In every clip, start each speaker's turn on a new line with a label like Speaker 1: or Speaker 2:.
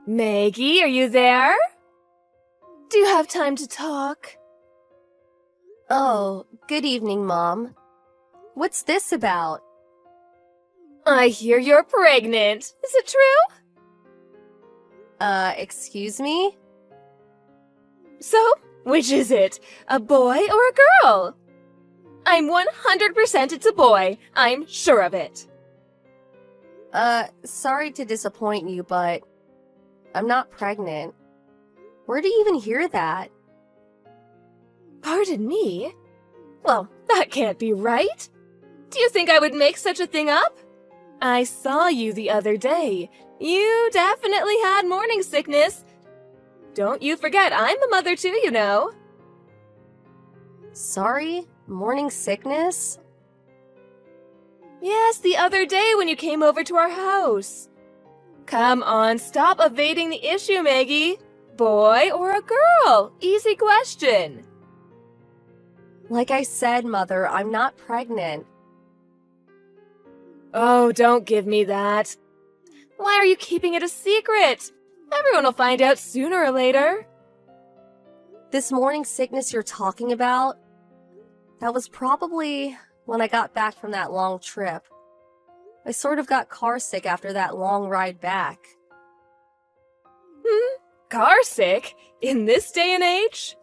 Speaker 1: Maggie, are you there? Do you have time to talk?
Speaker 2: Oh, good evening, Mom. What's this about?
Speaker 1: I hear you're pregnant. Is it true?
Speaker 2: Excuse me?
Speaker 1: So, which is it? A boy or a girl? I'm 100% it's a boy. I'm sure of it.
Speaker 2: Sorry to disappoint you, but I'm not pregnant. Where do you even hear that?
Speaker 1: Pardon me? Well, that can't be right. Do you think I would make such a thing up? I saw you the other day. You definitely had morning sickness. Don't you forget, I'm a mother too, you know.
Speaker 2: Sorry? Morning sickness?
Speaker 1: Yes, the other day when you came over to our house. Come on, stop evading the issue, Maggie. Boy or a girl? Easy question.
Speaker 2: Like I said, Mother, I'm not pregnant.
Speaker 1: Oh, don't give me that. Why are you keeping it a secret? Everyone will find out sooner or later.
Speaker 2: This morning sickness you're talking about, that was probably when I got back from that long trip. I sort of got car sick after that long ride back.
Speaker 1: Car sick? In this day and age?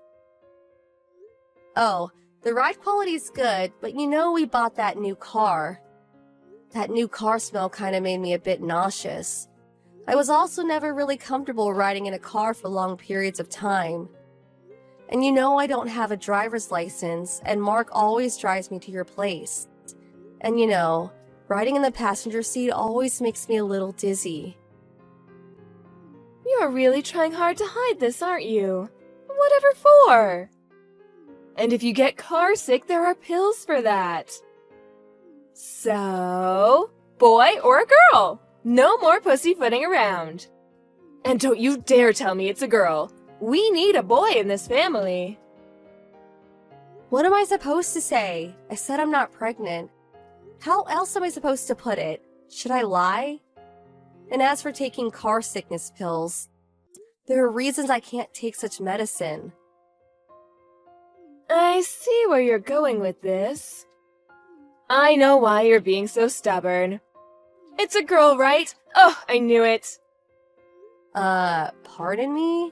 Speaker 2: Oh, the ride quality's good, but you know we bought that new car. That new car smell kind of made me a bit nauseous. I was also never really comfortable riding in a car for long periods of time. And you know I don't have a driver's license, and Mark always drives me to your place. And you know, riding in the passenger seat always makes me a little dizzy.
Speaker 1: You're really trying hard to hide this, aren't you? Whatever for? And if you get car sick, there are pills for that. So, boy or a girl? No more pussyfooting around. And don't you dare tell me it's a girl. We need a boy in this family.
Speaker 2: What am I supposed to say? I said I'm not pregnant. How else am I supposed to put it? Should I lie? And as for taking car sickness pills, there are reasons I can't take such medicine.
Speaker 1: I see where you're going with this. I know why you're being so stubborn. It's a girl, right? Oh, I knew it.
Speaker 2: Pardon me?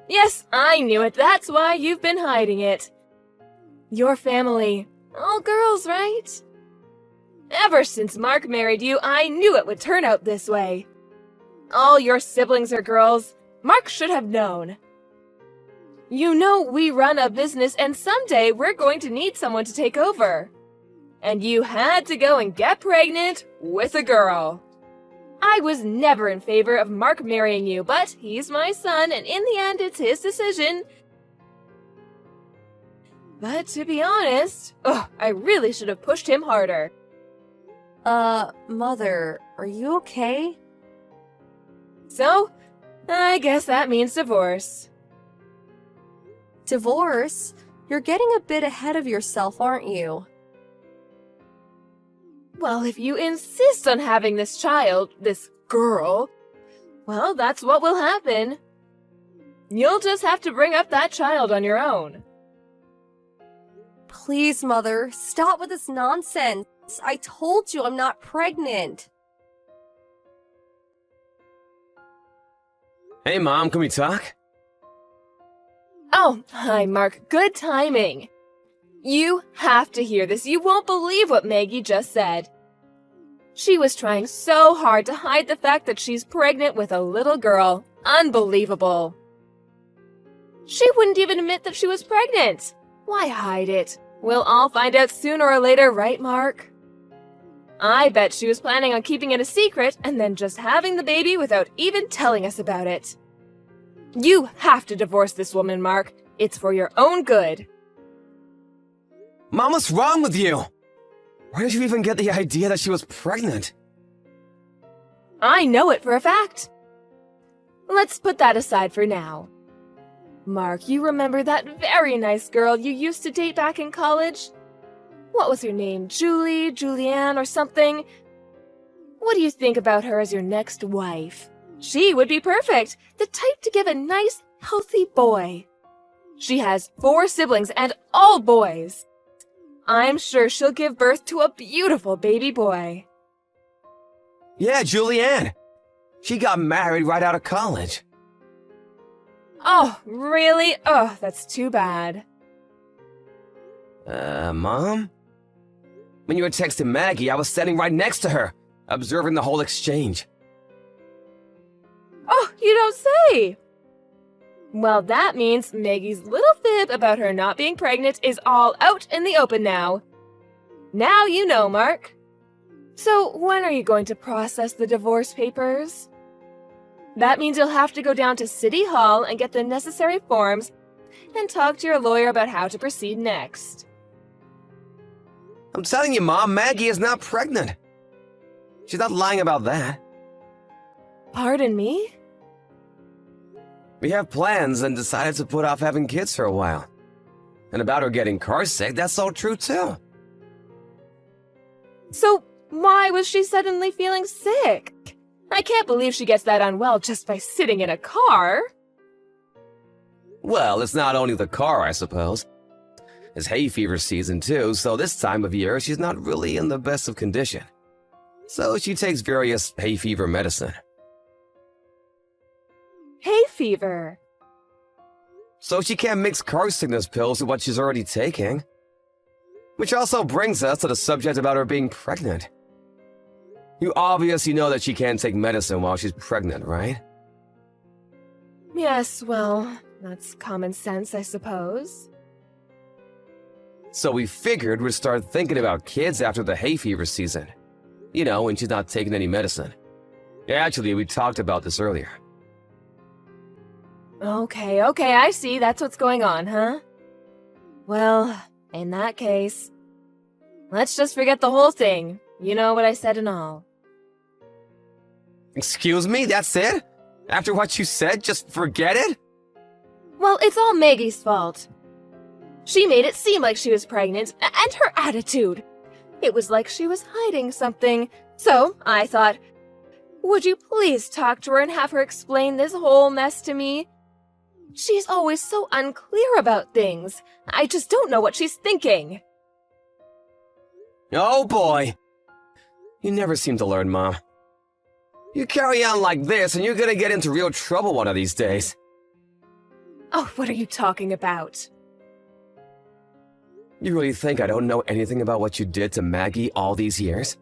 Speaker 1: Yes, I knew it. That's why you've been hiding it. Your family, all girls, right? Ever since Mark married you, I knew it would turn out this way. All your siblings are girls. Mark should have known. You know we run a business and someday we're going to need someone to take over. And you had to go and get pregnant with a girl. I was never in favor of Mark marrying you, but he's my son and in the end it's his decision. But to be honest, I really should have pushed him harder.
Speaker 2: Mother, are you okay?
Speaker 1: So, I guess that means divorce.
Speaker 2: Divorce? You're getting a bit ahead of yourself, aren't you?
Speaker 1: Well, if you insist on having this child, this girl, well, that's what will happen. You'll just have to bring up that child on your own.
Speaker 2: Please, Mother, stop with this nonsense. I told you I'm not pregnant.
Speaker 3: Hey, Mom, can we talk?
Speaker 1: Oh, hi, Mark. Good timing. You have to hear this. You won't believe what Maggie just said. She was trying so hard to hide the fact that she's pregnant with a little girl. Unbelievable. She wouldn't even admit that she was pregnant. Why hide it? We'll all find out sooner or later, right, Mark? I bet she was planning on keeping it a secret and then just having the baby without even telling us about it. You have to divorce this woman, Mark. It's for your own good.
Speaker 3: Mom, what's wrong with you? Where did you even get the idea that she was pregnant?
Speaker 1: I know it for a fact. Let's put that aside for now. Mark, you remember that very nice girl you used to date back in college? What was her name? Julianne, or something? What do you think about her as your next wife? She would be perfect, the type to give a nice, healthy boy. She has 4 siblings and all boys. I'm sure she'll give birth to a beautiful baby boy.
Speaker 3: Yeah, Julianne. She got married right out of college.
Speaker 1: Oh, really? Oh, that's too bad.
Speaker 3: Mom? When you were texting Maggie, I was standing right next to her, observing the whole exchange.
Speaker 1: Oh, you don't say! Well, that means Maggie's little fib about her not being pregnant is all out in the open now. Now you know, Mark. So, when are you going to process the divorce papers? That means you'll have to go down to City Hall and get the necessary forms and talk to your lawyer about how to proceed next.
Speaker 3: I'm telling you, Mom, Maggie is not pregnant. She's not lying about that.
Speaker 1: Pardon me?
Speaker 3: We have plans and decided to put off having kids for a while. And about her getting car sick, that's all true too.
Speaker 1: So, why was she suddenly feeling sick? I can't believe she gets that unwell just by sitting in a car.
Speaker 3: Well, it's not only the car, I suppose. It's hay fever season too, so this time of year she's not really in the best of condition. So she takes various hay fever medicine.
Speaker 1: Hay fever.
Speaker 3: So she can't mix car sickness pills with what she's already taking. Which also brings us to the subject about her being pregnant. You obviously know that she can't take medicine while she's pregnant, right?
Speaker 1: Yes, well, that's common sense, I suppose.
Speaker 3: So we figured we'd start thinking about kids after the hay fever season. You know, when she's not taking any medicine. Actually, we talked about this earlier.
Speaker 1: Okay, I see. That's what's going on, huh? Well, in that case, let's just forget the whole thing. You know what I said and all.
Speaker 3: Excuse me, that's it? After what you said, just forget it?
Speaker 1: Well, it's all Maggie's fault. She made it seem like she was pregnant, and her attitude. It was like she was hiding something. So, I thought, would you please talk to her and have her explain this whole mess to me? She's always so unclear about things. I just don't know what she's thinking.
Speaker 3: Oh boy. You never seem to learn, Mom. You carry on like this and you're gonna get into real trouble one of these days.
Speaker 1: Oh, what are you talking about?
Speaker 3: You really think I don't know anything about what you did to Maggie all these years?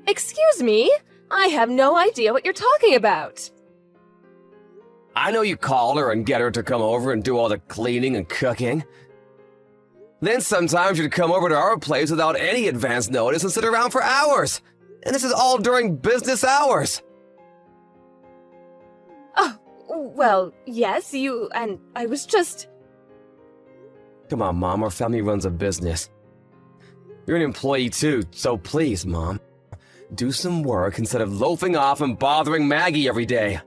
Speaker 1: Excuse me? I have no idea what you're talking about.
Speaker 3: I know you call her and get her to come over and do all the cleaning and cooking. Then sometimes you'd come over to our place without any advance notice and sit around for hours. And this is all during business hours.
Speaker 1: Oh, well, yes, and I was just...
Speaker 3: Come on, Mom, our family runs a business. You're an employee too, so please, Mom, do some work instead of loafing off and bothering Maggie every day.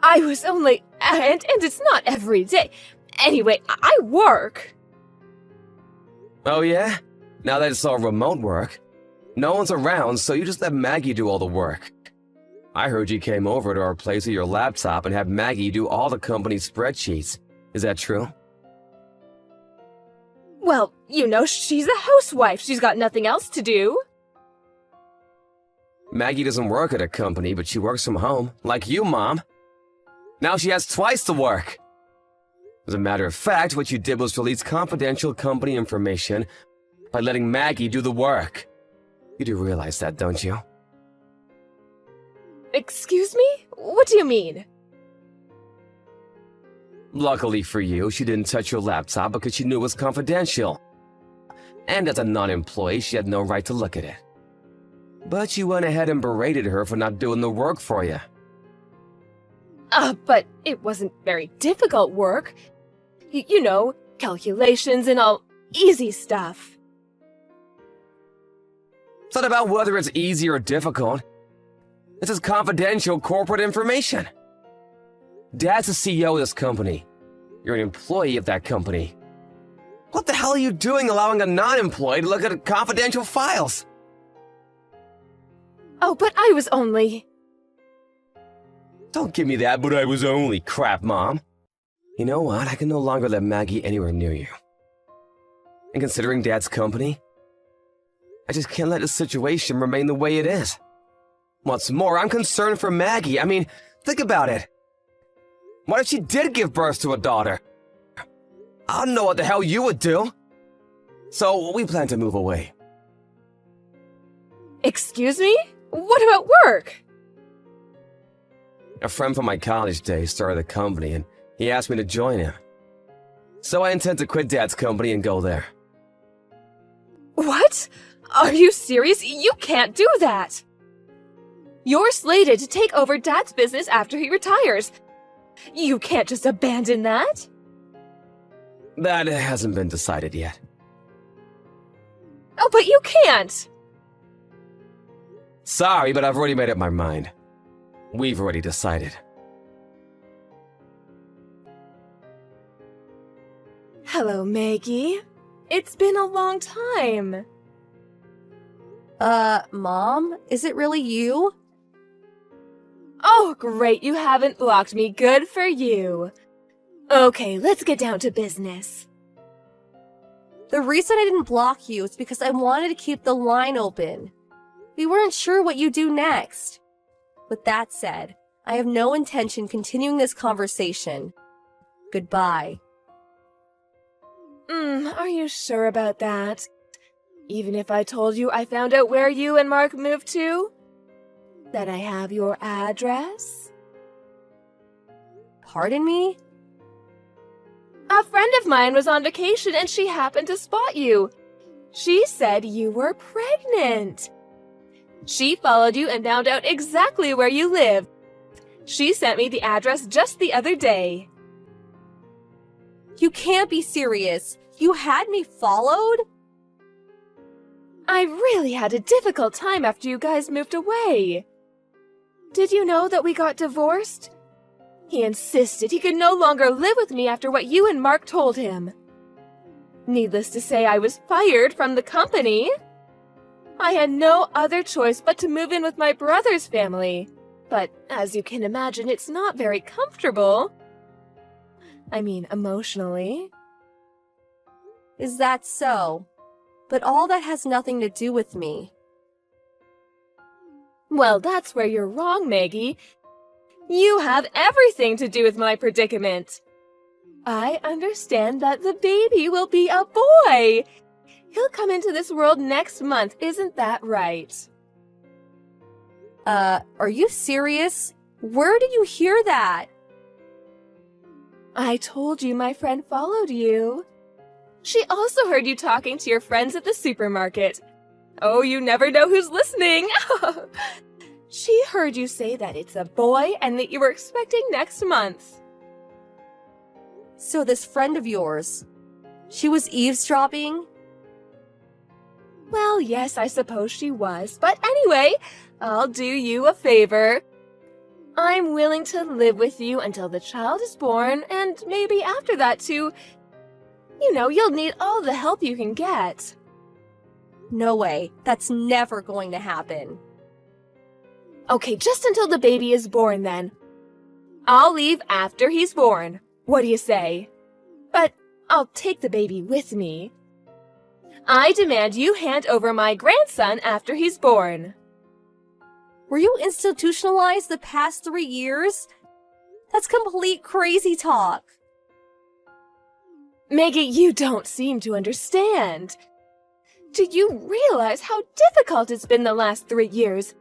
Speaker 1: I was only... And it's not every day. Anyway, I work.
Speaker 3: Oh yeah? Now that it's all remote work. No one's around, so you just let Maggie do all the work. I heard you came over to our place with your laptop and had Maggie do all the company's spreadsheets. Is that true?
Speaker 1: Well, you know, she's a housewife. She's got nothing else to do.
Speaker 3: Maggie doesn't work at a company, but she works from home, like you, Mom. Now she has twice the work. As a matter of fact, what you did was release confidential company information by letting Maggie do the work. You do realize that, don't you?
Speaker 1: Excuse me? What do you mean?
Speaker 3: Luckily for you, she didn't touch your laptop because she knew it was confidential. And as a non-employee, she had no right to look at it. But you went ahead and berated her for not doing the work for you.
Speaker 1: But it wasn't very difficult work. You know, calculations and all easy stuff.
Speaker 3: It's not about whether it's easy or difficult. This is confidential corporate information. Dad's the CEO of this company. You're an employee of that company. What the hell are you doing allowing a non-employee to look at confidential files?
Speaker 1: Oh, but I was only...
Speaker 3: Don't give me that, but I was only crap, Mom. You know what? I can no longer let Maggie anywhere near you. And considering Dad's company, I just can't let the situation remain the way it is. What's more, I'm concerned for Maggie. I mean, think about it. What if she did give birth to a daughter? I don't know what the hell you would do. So, we plan to move away.
Speaker 1: Excuse me? What about work?
Speaker 3: A friend from my college days started a company and he asked me to join him. So I intend to quit Dad's company and go there.
Speaker 1: What? Are you serious? You can't do that! You're slated to take over Dad's business after he retires. You can't just abandon that.
Speaker 3: That hasn't been decided yet.
Speaker 1: Oh, but you can't!
Speaker 3: Sorry, but I've already made up my mind. We've already decided.
Speaker 1: Hello, Maggie. It's been a long time.
Speaker 2: Mom? Is it really you?
Speaker 1: Oh, great, you haven't blocked me. Good for you. Okay, let's get down to business.
Speaker 2: The reason I didn't block you is because I wanted to keep the line open. We weren't sure what you'd do next. With that said, I have no intention continuing this conversation. Goodbye.
Speaker 1: Are you sure about that? Even if I told you I found out where you and Mark moved to? That I have your address?
Speaker 2: Pardon me?
Speaker 1: A friend of mine was on vacation and she happened to spot you. She said you were pregnant. She followed you and found out exactly where you live. She sent me the address just the other day.
Speaker 2: You can't be serious. You had me followed?
Speaker 1: I really had a difficult time after you guys moved away. Did you know that we got divorced? He insisted he could no longer live with me after what you and Mark told him. Needless to say, I was fired from the company. I had no other choice but to move in with my brother's family. But as you can imagine, it's not very comfortable. I mean, emotionally.
Speaker 2: Is that so? But all that has nothing to do with me.
Speaker 1: Well, that's where you're wrong, Maggie. You have everything to do with my predicament. I understand that the baby will be a boy. He'll come into this world next month, isn't that right?
Speaker 2: Are you serious? Where did you hear that?
Speaker 1: I told you my friend followed you. She also heard you talking to your friends at the supermarket. Oh, you never know who's listening. She heard you say that it's a boy and that you were expecting next month.
Speaker 2: So this friend of yours, she was eavesdropping?
Speaker 1: Well, yes, I suppose she was. But anyway, I'll do you a favor. I'm willing to live with you until the child is born, and maybe after that too. You know, you'll need all the help you can get.
Speaker 2: No way. That's never going to happen.
Speaker 1: Okay, just until the baby is born then. I'll leave after he's born. What do you say? But I'll take the baby with me. I demand you hand over my grandson after he's born.
Speaker 2: Were you institutionalized the past 3 years? That's complete crazy talk.
Speaker 1: Maggie, you don't seem to understand. Do you realize how difficult it's been the last 3 years?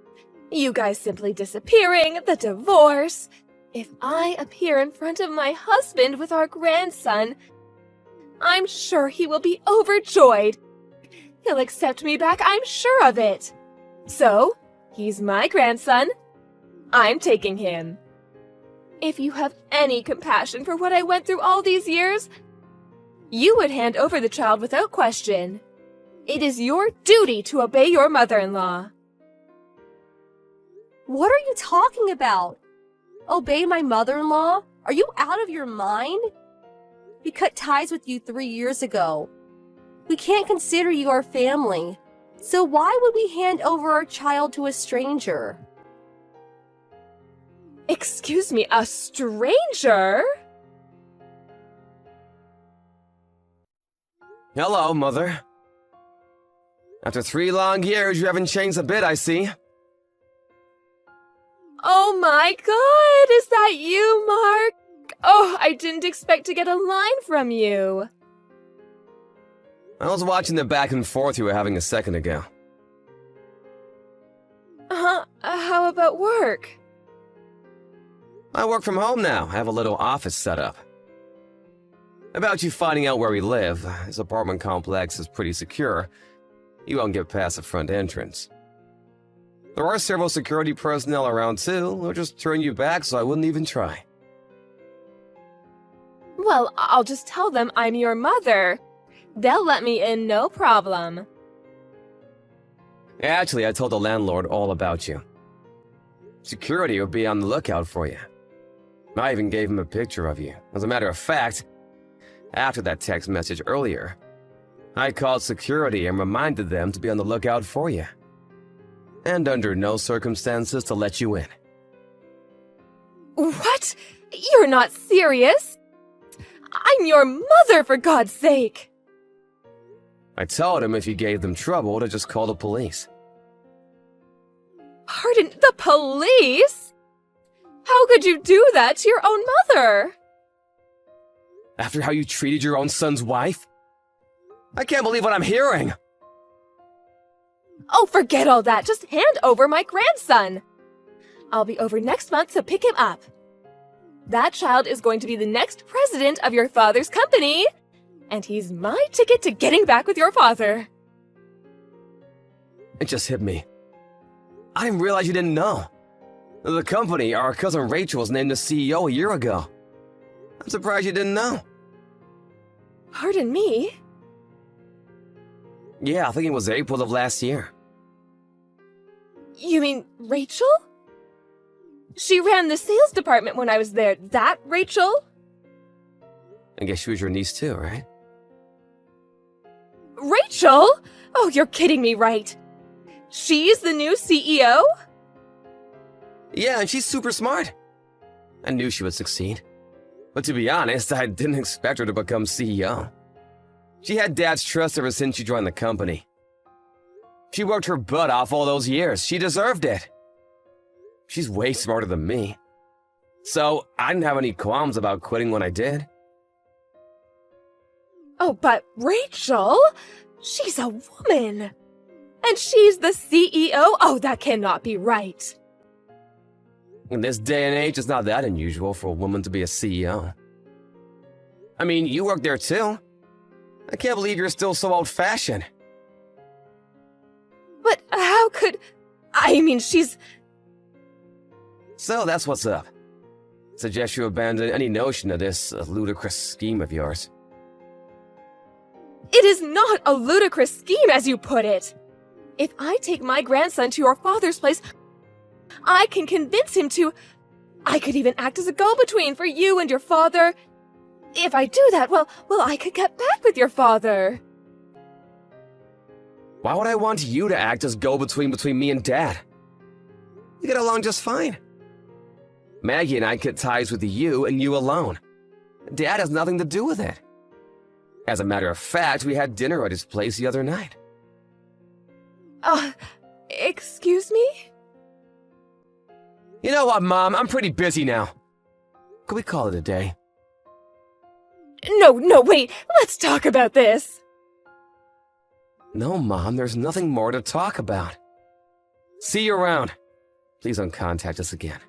Speaker 1: You guys simply disappearing, the divorce. If I appear in front of my husband with our grandson, I'm sure he will be overjoyed. He'll accept me back, I'm sure of it. So, he's my grandson. I'm taking him. If you have any compassion for what I went through all these years, you would hand over the child without question. It is your duty to obey your mother-in-law.
Speaker 2: What are you talking about? Obey my mother-in-law? Are you out of your mind? We cut ties with you 3 years ago. We can't consider you our family. So why would we hand over our child to a stranger?
Speaker 1: Excuse me, a stranger?
Speaker 3: Hello, Mother. After 3 long years, you haven't changed a bit, I see.
Speaker 1: Oh my god, is that you, Mark? Oh, I didn't expect to get a line from you.
Speaker 3: I was watching the back and forth you were having a second ago.
Speaker 1: How about work?
Speaker 3: I work from home now. I have a little office set up. About you finding out where we live, this apartment complex is pretty secure. You won't get past the front entrance. There are several security personnel around too. They'll just turn you back, so I wouldn't even try.
Speaker 1: Well, I'll just tell them I'm your mother. They'll let me in, no problem.
Speaker 3: Actually, I told the landlord all about you. Security will be on the lookout for you. I even gave him a picture of you. As a matter of fact, after that text message earlier, I called security and reminded them to be on the lookout for you. And under no circumstances to let you in.
Speaker 1: What? You're not serious? I'm your mother, for God's sake!
Speaker 3: I told him if you gave them trouble to just call the police.
Speaker 1: Pardon, the police? How could you do that to your own mother?
Speaker 3: After how you treated your own son's wife? I can't believe what I'm hearing!
Speaker 1: Oh, forget all that. Just hand over my grandson. I'll be over next month to pick him up. That child is going to be the next president of your father's company, and he's my ticket to getting back with your father.
Speaker 3: It just hit me. I didn't realize you didn't know. The company, our cousin Rachel, was named the CEO a year ago. I'm surprised you didn't know.
Speaker 1: Pardon me?
Speaker 3: Yeah, I think it was April of last year.
Speaker 1: You mean Rachel? She ran the sales department when I was there. That Rachel?
Speaker 3: I guess she was your niece too, right?
Speaker 1: Rachel? Oh, you're kidding me, right? She's the new CEO?
Speaker 3: Yeah, and she's super smart. I knew she would succeed. But to be honest, I didn't expect her to become CEO. She had Dad's trust ever since she joined the company. She worked her butt off all those years. She deserved it. She's way smarter than me. So, I didn't have any qualms about quitting when I did.
Speaker 1: Oh, but Rachel? She's a woman. And she's the CEO? Oh, that cannot be right.
Speaker 3: In this day and age, it's not that unusual for a woman to be a CEO. I mean, you work there too. I can't believe you're still so old-fashioned.
Speaker 1: But how could... I mean, she's...
Speaker 3: So that's what's up. Suggest you abandon any notion of this ludicrous scheme of yours.
Speaker 1: It is not a ludicrous scheme, as you put it. If I take my grandson to your father's place, I can convince him to... I could even act as a go-between for you and your father. If I do that, well, I could get back with your father.
Speaker 3: Why would I want you to act as go-between between me and Dad? We get along just fine. Maggie and I cut ties with you and you alone. Dad has nothing to do with it. As a matter of fact, we had dinner at his place the other night.
Speaker 1: Excuse me?
Speaker 3: You know what, Mom? I'm pretty busy now. Could we call it a day?
Speaker 1: No, wait. Let's talk about this.
Speaker 3: No, Mom, there's nothing more to talk about. See you around. Please don't contact us again.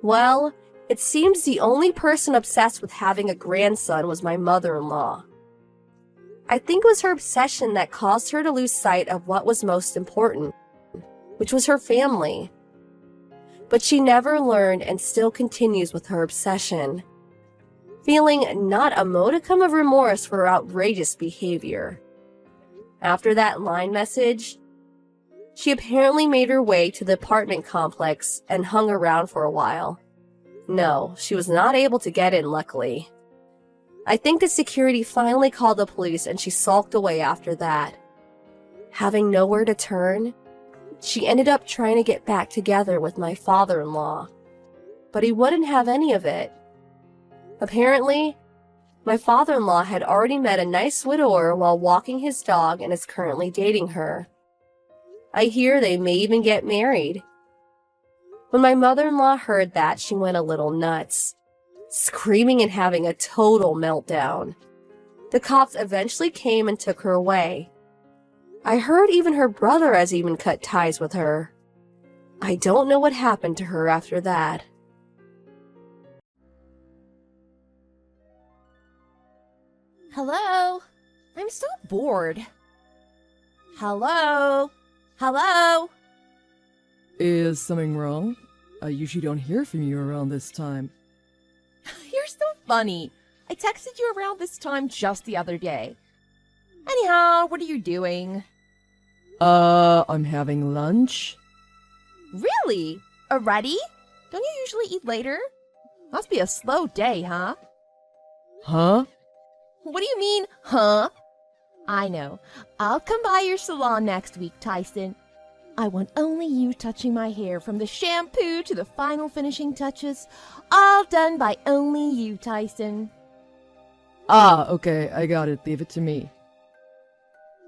Speaker 2: Well, it seems the only person obsessed with having a grandson was my mother-in-law. I think it was her obsession that caused her to lose sight of what was most important, which was her family. But she never learned and still continues with her obsession, feeling not a modicum of remorse for her outrageous behavior. After that line message, she apparently made her way to the apartment complex and hung around for a while. No, she was not able to get in, luckily. I think the security finally called the police and she sulked away after that. Having nowhere to turn, she ended up trying to get back together with my father-in-law. But he wouldn't have any of it. Apparently, my father-in-law had already met a nice widower while walking his dog and is currently dating her. I hear they may even get married. When my mother-in-law heard that, she went a little nuts, screaming and having a total meltdown. The cops eventually came and took her away. I heard even her brother has even cut ties with her. I don't know what happened to her after that.
Speaker 4: Hello? I'm so bored. Hello? Hello?
Speaker 5: Is something wrong? I usually don't hear from you around this time.
Speaker 4: You're so funny. I texted you around this time just the other day. Anyhow, what are you doing?
Speaker 5: I'm having lunch.
Speaker 4: Really? Already? Don't you usually eat later? Must be a slow day, huh?
Speaker 5: Huh?
Speaker 4: What do you mean, huh? I know. I'll come by your salon next week, Tyson. I want only you touching my hair from the shampoo to the final finishing touches. All done by only you, Tyson.
Speaker 5: Ah, okay, I got it. Leave it to me.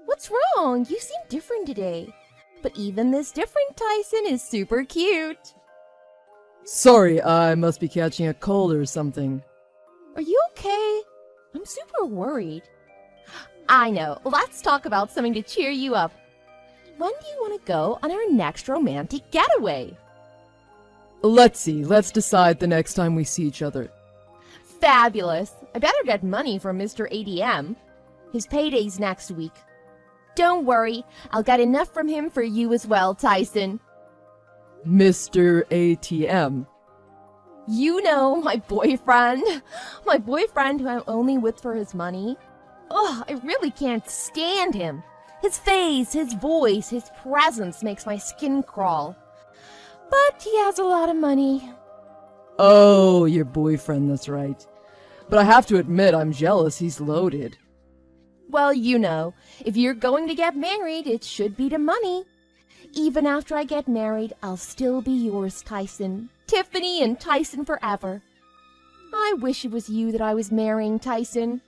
Speaker 4: What's wrong? You seem different today. But even this different Tyson is super cute.
Speaker 5: Sorry, I must be catching a cold or something.
Speaker 4: Are you okay? I'm super worried. I know. Let's talk about something to cheer you up. When do you want to go on our next romantic getaway?
Speaker 5: Let's see, let's decide the next time we see each other.
Speaker 4: Fabulous. I better get money from Mr. ADM. His payday's next week. Don't worry, I'll get enough from him for you as well, Tyson.
Speaker 5: Mr. ATM.
Speaker 4: You know, my boyfriend. My boyfriend who I'm only with for his money. Ugh, I really can't stand him. His face, his voice, his presence makes my skin crawl. But he has a lot of money.
Speaker 5: Oh, your boyfriend, that's right. But I have to admit, I'm jealous he's loaded.
Speaker 4: Well, you know, if you're going to get married, it should be to money. Even after I get married, I'll still be yours, Tyson. Tiffany and Tyson forever. I wish it was you that I was marrying, Tyson.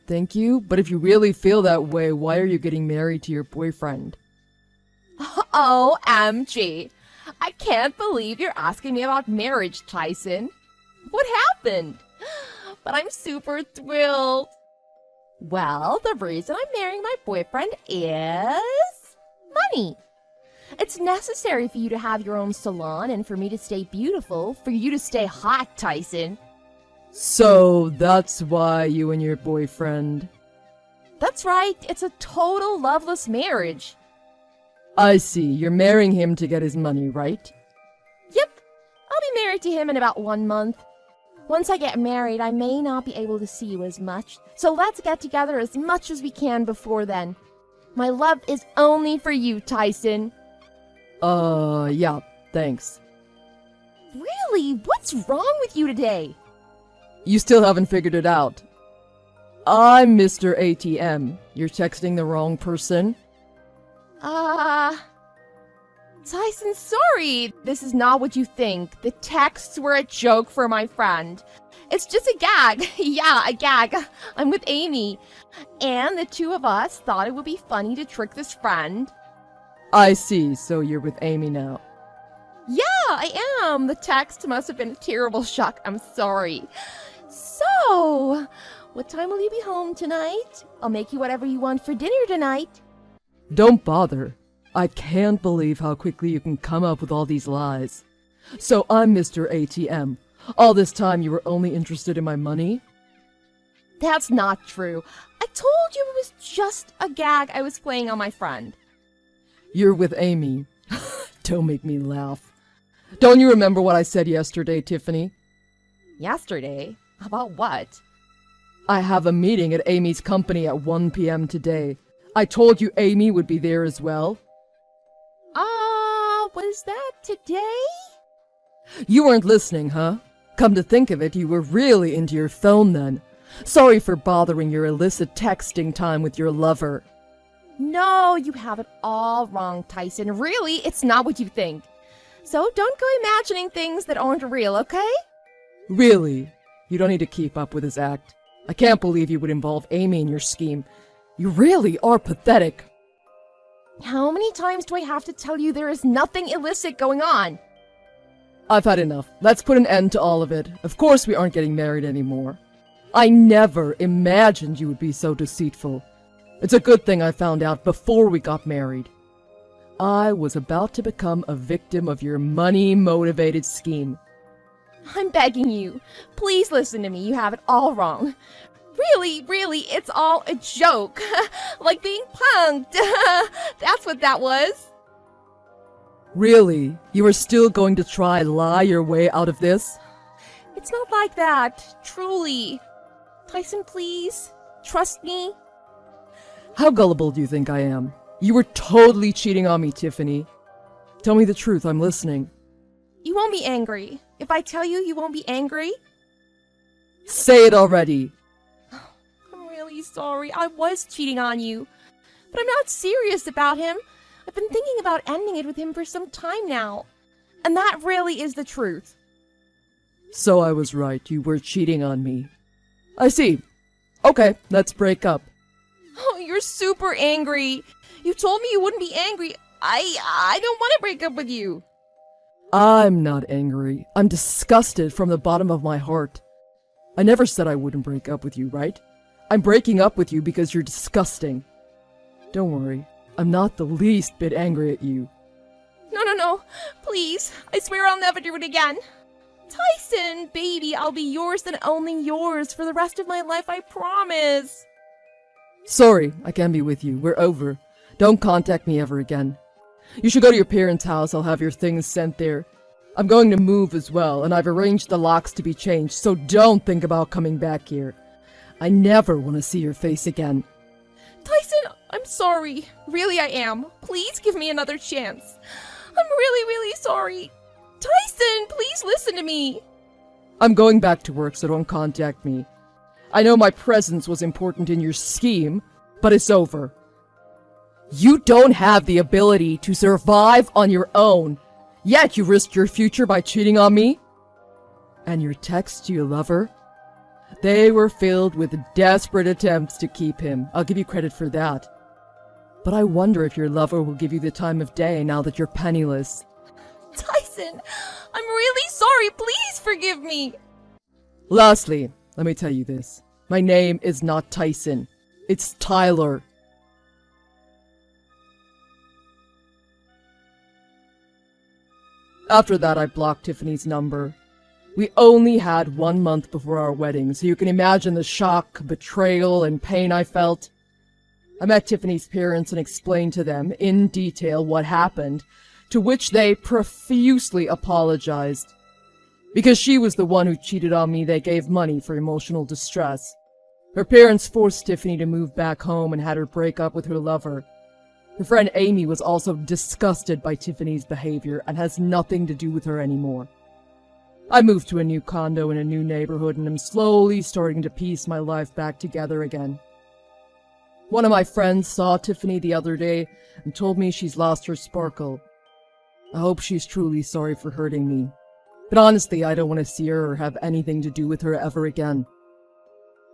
Speaker 5: Thank you, but if you really feel that way, why are you getting married to your boyfriend?
Speaker 4: Oh, MG. I can't believe you're asking me about marriage, Tyson. What happened? But I'm super thrilled. Well, the reason I'm marrying my boyfriend is money. It's necessary for you to have your own salon and for me to stay beautiful, for you to stay hot, Tyson.
Speaker 5: So, that's why you and your boyfriend...
Speaker 4: That's right, it's a total loveless marriage.
Speaker 5: I see, you're marrying him to get his money, right?
Speaker 4: Yep, I'll be married to him in about 1 month. Once I get married, I may not be able to see you as much, so let's get together as much as we can before then. My love is only for you, Tyson.
Speaker 5: Yeah, thanks.
Speaker 4: Really? What's wrong with you today?
Speaker 5: You still haven't figured it out. I'm Mr. ATM. You're texting the wrong person?
Speaker 4: Tyson, sorry. This is not what you think. The texts were a joke for my friend. It's just a gag. Yeah, a gag. I'm with Amy. And the two of us thought it would be funny to trick this friend.
Speaker 5: I see, so you're with Amy now.
Speaker 4: Yeah, I am. The text must have been a terrible shock. I'm sorry. So, what time will you be home tonight? I'll make you whatever you want for dinner tonight.
Speaker 5: Don't bother. I can't believe how quickly you can come up with all these lies. So I'm Mr. ATM. All this time you were only interested in my money?
Speaker 4: That's not true. I told you it was just a gag I was playing on my friend.
Speaker 5: You're with Amy. Don't make me laugh. Don't you remember what I said yesterday, Tiffany?
Speaker 4: Yesterday? About what?
Speaker 5: I have a meeting at Amy's company at 1 p.m. today. I told you Amy would be there as well.
Speaker 4: Was that today?
Speaker 5: You weren't listening, huh? Come to think of it, you were really into your phone then. Sorry for bothering your illicit texting time with your lover.
Speaker 4: No, you have it all wrong, Tyson. Really, it's not what you think. So don't go imagining things that aren't real, okay?
Speaker 5: Really? You don't need to keep up with his act. I can't believe you would involve Amy in your scheme. You really are pathetic.
Speaker 4: How many times do I have to tell you there is nothing illicit going on?
Speaker 5: I've had enough. Let's put an end to all of it. Of course we aren't getting married anymore. I never imagined you would be so deceitful. It's a good thing I found out before we got married. I was about to become a victim of your money-motivated scheme.
Speaker 4: I'm begging you. Please listen to me. You have it all wrong. Really, it's all a joke. Like being punked. That's what that was.
Speaker 5: Really? You are still going to try lie your way out of this?
Speaker 4: It's not like that. Truly. Tyson, please. Trust me.
Speaker 5: How gullible do you think I am? You were totally cheating on me, Tiffany. Tell me the truth, I'm listening.
Speaker 4: You won't be angry. If I tell you, you won't be angry?
Speaker 5: Say it already.
Speaker 4: I'm really sorry. I was cheating on you. But I'm not serious about him. I've been thinking about ending it with him for some time now. And that really is the truth.
Speaker 5: So I was right, you were cheating on me. I see. Okay, let's break up.
Speaker 4: Oh, you're super angry. You told me you wouldn't be angry. I don't want to break up with you.
Speaker 5: I'm not angry. I'm disgusted from the bottom of my heart. I never said I wouldn't break up with you, right? I'm breaking up with you because you're disgusting. Don't worry, I'm not the least bit angry at you.
Speaker 4: No. Please. I swear I'll never do it again. Tyson, baby, I'll be yours and only yours for the rest of my life, I promise.
Speaker 5: Sorry, I can't be with you. We're over. Don't contact me ever again. You should go to your parents' house. I'll have your things sent there. I'm going to move as well, and I've arranged the locks to be changed, so don't think about coming back here. I never want to see your face again.
Speaker 4: Tyson, I'm sorry. Really, I am. Please give me another chance. I'm really sorry. Tyson, please listen to me.
Speaker 5: I'm going back to work, so don't contact me. I know my presence was important in your scheme, but it's over. You don't have the ability to survive on your own, yet you risked your future by cheating on me? And your texts to your lover? They were filled with desperate attempts to keep him. I'll give you credit for that. But I wonder if your lover will give you the time of day now that you're penniless.
Speaker 4: Tyson, I'm really sorry. Please forgive me.
Speaker 5: Lastly, let me tell you this. My name is not Tyson. It's Tyler. After that, I blocked Tiffany's number. We only had 1 month before our wedding, so you can imagine the shock, betrayal, and pain I felt. I met Tiffany's parents and explained to them in detail what happened, to which they profusely apologized. Because she was the one who cheated on me, they gave money for emotional distress. Her parents forced Tiffany to move back home and had her break up with her lover. Her friend Amy was also disgusted by Tiffany's behavior and has nothing to do with her anymore. I moved to a new condo in a new neighborhood and am slowly starting to piece my life back together again. One of my friends saw Tiffany the other day and told me she's lost her sparkle. I hope she's truly sorry for hurting me. But honestly, I don't want to see her or have anything to do with her ever again.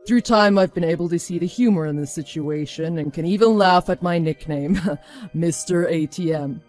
Speaker 5: Through time, I've been able to see the humor in this situation and can even laugh at my nickname, Mr. ATM.